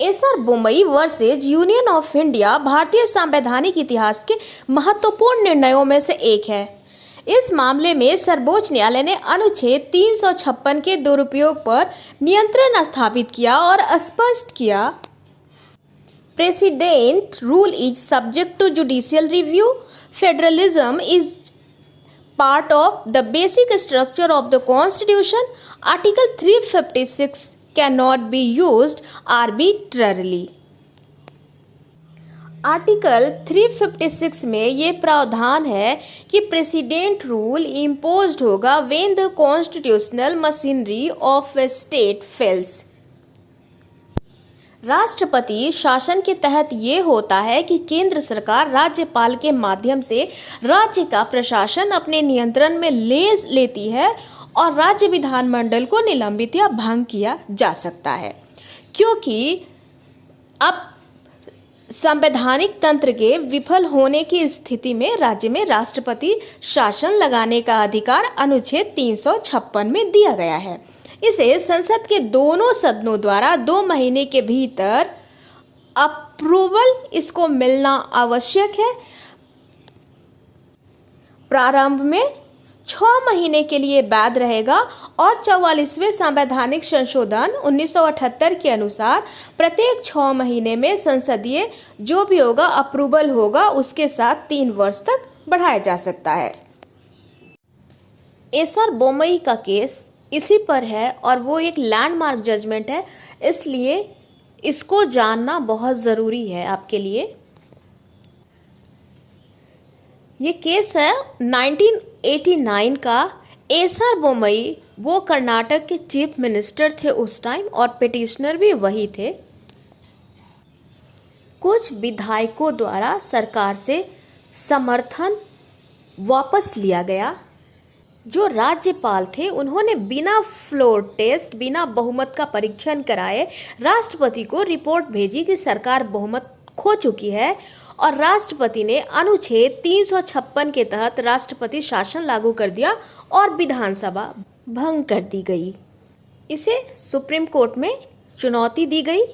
SR Bommai versus union of India भारतीय संवैधानिक इतिहास के महत्वपूर्ण निर्णयों में से एक है। इस मामले में सर्वोच्च न्यायालय ने अनुच्छेद 356 के दुरुपयोग पर नियंत्रण स्थापित किया और स्पष्ट किया, president rule is subject to judicial review, federalism is part of the basic structure of the constitution, article 356 cannot be used arbitrarily। Article 356 में ये प्रावधान है कि प्रेसिडेंट रूल इम्पोज्ड होगा when the constitutional machinery of A state fails. राष्ट्रपति शासन के तहत ये होता है कि केंद्र सरकार राज्यपाल के माध्यम से राज्य का प्रशासन अपने नियंत्रण में ले लेती है और राज्य विधानमंडल को निलंबित या भंग किया जा सकता है। क्योंकि अब संवैधानिक तंत्र के विफल होने की स्थिति में राज्य में राष्ट्रपति शासन लगाने का अधिकार अनुच्छेद 356 में दिया गया है। इसे संसद के दोनों सदनों द्वारा 2 महीने के भीतर अप्रूवल इसको मिलना आवश्यक है। प्रारंभ में 6 महीने के लिए वैध रहेगा और 44वें संवैधानिक संशोधन 1978 के अनुसार प्रत्येक 6 महीने में संसदीय जो भी होगा अप्रूवल होगा उसके साथ 3 वर्ष तक बढ़ाया जा सकता है। एसआर बोमई का केस इसी पर है और वो एक लैंडमार्क जजमेंट है, इसलिए इसको जानना बहुत ज़रूरी है आपके लिए। ये केस है 1989 का। एसआर बोमई वो कर्नाटक के चीफ मिनिस्टर थे उस टाइम और पिटिशनर भी वही थे। कुछ विधायकों द्वारा सरकार से समर्थन वापस लिया गया। जो राज्यपाल थे उन्होंने बिना फ्लोर टेस्ट, बिना बहुमत का परीक्षण कराए राष्ट्रपति को रिपोर्ट भेजी कि सरकार बहुमत खो चुकी है और राष्ट्रपति ने अनुच्छेद 356 के तहत राष्ट्रपति शासन लागू कर दिया और विधानसभा भंग कर दी गई। इसे सुप्रीम कोर्ट में चुनौती दी गई।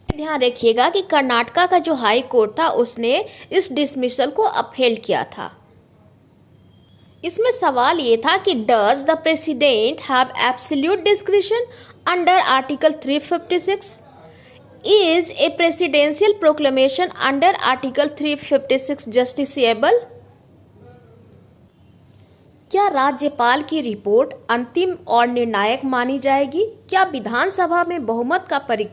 ध्यान रखिएगा कि कर्नाटका का जो हाई कोर्ट था उसने इस डिसमिसल को अपहेल किया था। इसमें सवाल ये था कि does the president have absolute discretion under article 356? Is a presidential proclamation under article 356 justiciable? क्या राज्यपाल की रिपोर्ट अंतिम और निर्णायक मानी जाएगी? क्या विधानसभा में बहुमत का परीक्षण